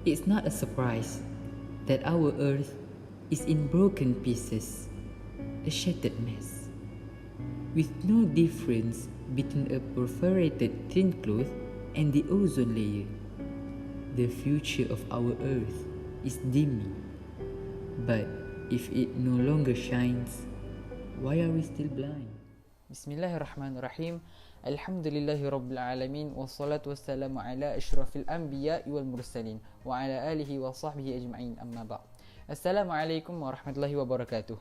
It's not a surprise that our Earth is in broken pieces, a shattered mess, with no difference between a perforated thin cloth and the ozone layer. The future of our Earth is dimming, but if it no longer shines, why are we still blind? Bismillahirrahmanirrahim. Alhamdulillahi Rabbil Alamin. Wassalatu wassalamu ala ashrafil anbiya wal mursalin. Wa ala alihi wa sahbihi ajma'in amma ba'd. Assalamualaikum warahmatullahi wabarakatuh.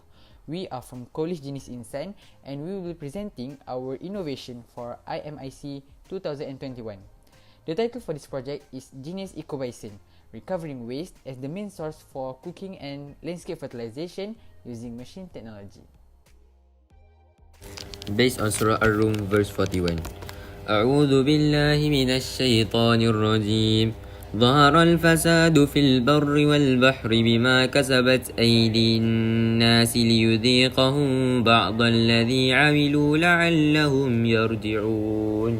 We are from College Jenis Insan and we will be presenting our innovation for IMIC 2021. The title for this project is Jenis Ecobison, recovering waste as the main source for cooking and landscape fertilization using machine technology. Based on Surah Ar-Rum verse 41. أعوذ بالله من الشيطان الرجيم ظهر الفساد في البر والبحر بما كسبت أيدي الناس ليذيقهم بعض الذي عملوا لعلهم يرجعون.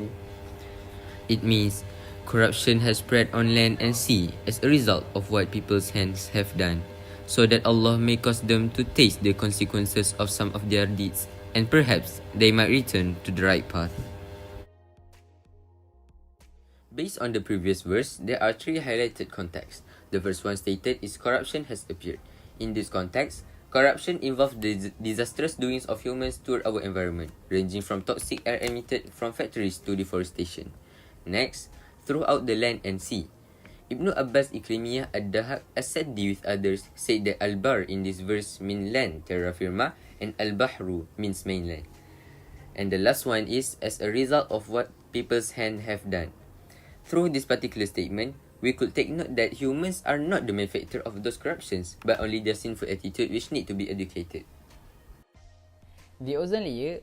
It means corruption has spread on land and sea as a result of what people's hands have done, so that Allah may cause them to taste the consequences of some of their deeds, and perhaps they might return to the right path. Based on the previous verse, there are three highlighted contexts. The first one stated is corruption has appeared. In this context, corruption involves the disastrous doings of humans toward our environment, ranging from toxic air emitted from factories to deforestation. Next, throughout the land and sea. Ibn Abbas Ikrimiyah Ad-Dahab As-Saddi with others said that Al-Bar in this verse means land, terra firma, and Al-Bahru means mainland. And the last one is as a result of what people's hands have done. Through this particular statement, we could take note that humans are not the malefactor of those corruptions, but only their sinful attitude which need to be educated. The ozone layer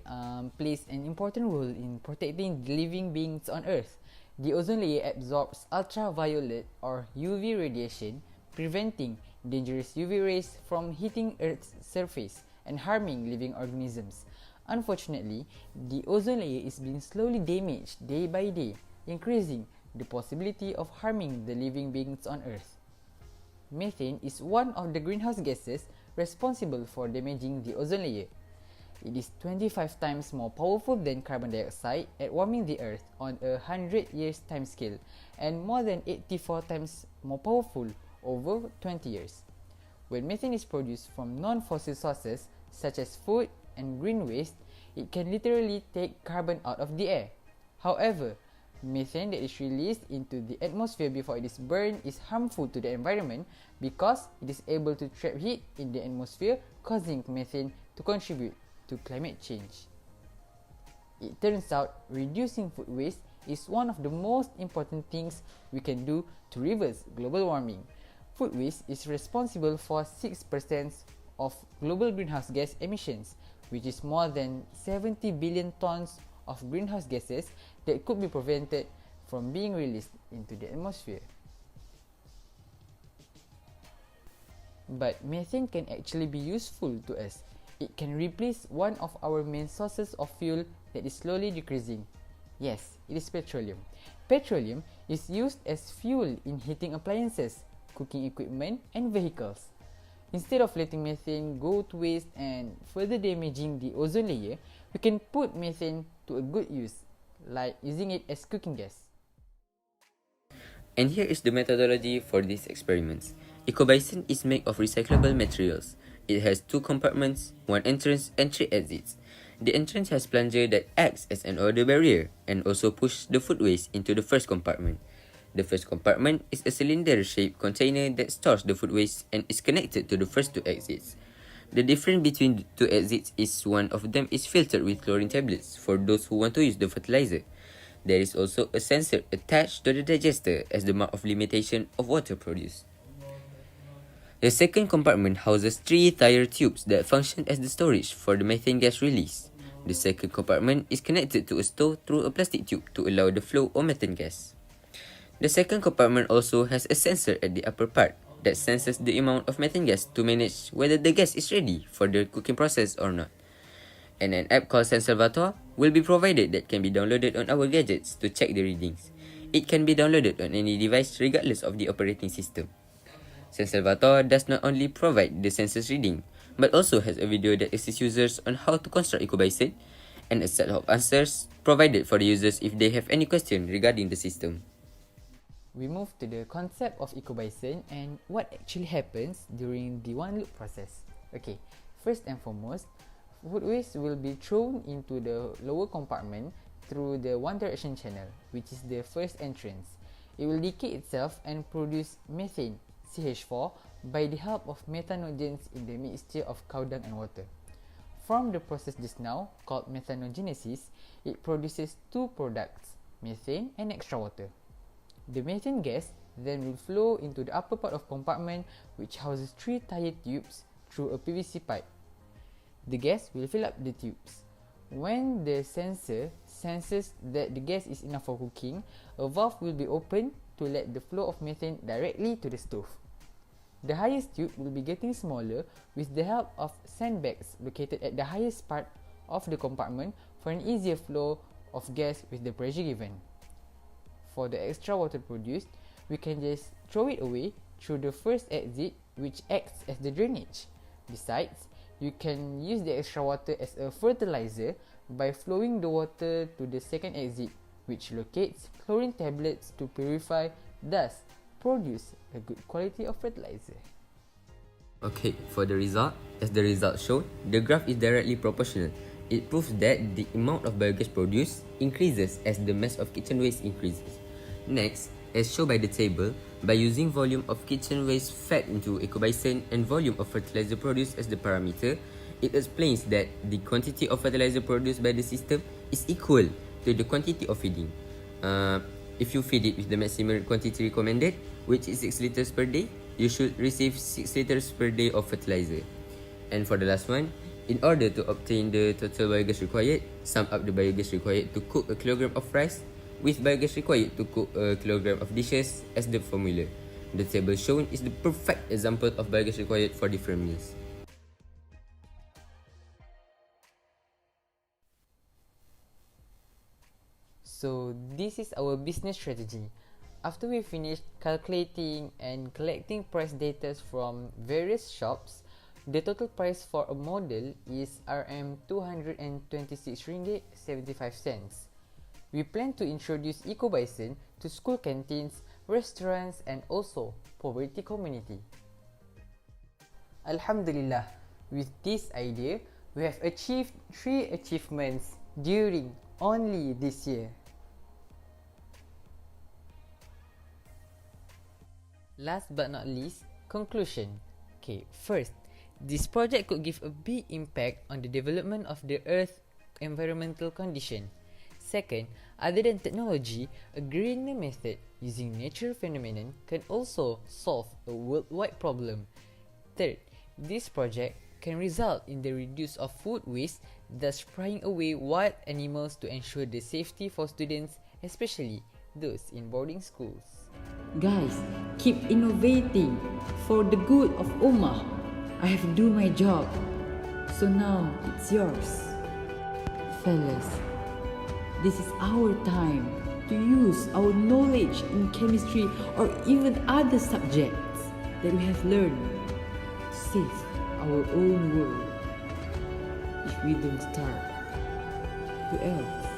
plays an important role in protecting the living beings on Earth. The ozone layer absorbs ultraviolet or UV radiation, preventing dangerous UV rays from hitting Earth's surface and harming living organisms. Unfortunately, the ozone layer is being slowly damaged day by day, increasing the possibility of harming the living beings on Earth. Methane is one of the greenhouse gases responsible for damaging the ozone layer. It is 25 times more powerful than carbon dioxide at warming the Earth on a 100 years time scale, and more than 84 times more powerful over 20 years. When methane is produced from non-fossil sources such as food and green waste, it can literally take carbon out of the air. However, methane that is released into the atmosphere before it is burned is harmful to the environment because it is able to trap heat in the atmosphere, causing methane to contribute to climate change. It turns out reducing food waste is one of the most important things we can do to reverse global warming. Food waste is responsible for 6% of global greenhouse gas emissions, which is more than 70 billion tons of greenhouse gases that could be prevented from being released into the atmosphere. But methane can actually be useful to us. It can replace one of our main sources of fuel that is slowly decreasing. Yes, it is petroleum. Petroleum is used as fuel in heating appliances, cooking equipment, and vehicles. Instead of letting methane go to waste and further damaging the ozone layer, we can put methane to a good use, like using it as cooking gas. And here is the methodology for these experiments. Ecobison is made of recyclable materials. It has two compartments, one entrance and three exits. The entrance has plunger that acts as an odor barrier and also pushes the food waste into the first compartment. The first compartment is a cylinder-shaped container that stores the food waste and is connected to the first two exits. The difference between the two exits is one of them is filtered with chlorine tablets for those who want to use the fertilizer. There is also a sensor attached to the digester as the mark of limitation of water produced. The second compartment houses three tire tubes that function as the storage for the methane gas release. The second compartment is connected to a stove through a plastic tube to allow the flow of methane gas. The second compartment also has a sensor at the upper part that senses the amount of methane gas to manage whether the gas is ready for the cooking process or not. And an app called Sensalvator will be provided that can be downloaded on our gadgets to check the readings. It can be downloaded on any device regardless of the operating system. San Salvador does not only provide the census reading, but also has a video that assists users on how to construct Ecobison and a set of answers provided for the users if they have any question regarding the system. We move to the concept of Ecobison and what actually happens during the one loop process. Okay, first and foremost, food waste will be thrown into the lower compartment through the one direction channel, which is the first entrance. It will decay itself and produce methane, CH4, by the help of methanogens in the mixture of cow dung and water. From the process just now, called methanogenesis, it produces two products, methane and extra water. The methane gas then will flow into the upper part of compartment, which houses three tire tubes through a PVC pipe. The gas will fill up the tubes. When the sensor senses that the gas is enough for cooking, a valve will be opened to let the flow of methane directly to the stove. The highest tube will be getting smaller with the help of sandbags located at the highest part of the compartment for an easier flow of gas with the pressure given. For the extra water produced, we can just throw it away through the first exit, which acts as the drainage. Besides, you can use the extra water as a fertilizer by flowing the water to the second exit, which locates chlorine tablets to purify, thus produce a good quality of fertilizer. Okay, for the result, as the result shown, the graph is directly proportional. It proves that the amount of biogas produced increases as the mass of kitchen waste increases. Next, as shown by the table, by using volume of kitchen waste fed into Ecobison and volume of fertilizer produced as the parameter, it explains that the quantity of fertilizer produced by the system is equal to the quantity of feeding. If you feed it with the maximum quantity recommended, which is 6 liters per day, you should receive 6 liters per day of fertilizer. And for the last one, in order to obtain the total biogas required, sum up the biogas required to cook a kilogram of rice with biogas required to cook a kilogram of dishes as the formula. The table shown is the perfect example of biogas required for different meals. So this is our business strategy. After we finished calculating and collecting price data from various shops, the total price for a model is Rm226 ringgit 75 cents. We plan to introduce Ecobison to school canteens, restaurants and also poverty community. Alhamdulillah, with this idea, we have achieved 3 achievements during only this year. Last but not least, conclusion. Okay, first, this project could give a big impact on the development of the Earth's environmental condition. Second, other than technology, a greener method using natural phenomenon can also solve a worldwide problem. Third, this project can result in the reduce of food waste, thus spraying away wild animals to ensure the safety for students, especially those in boarding schools. Guys, keep innovating for the good of Ummah. I have to do my job. So now it's yours. Fellas, this is our time to use our knowledge in chemistry or even other subjects that we have learned to save our own world. If we don't start, who else?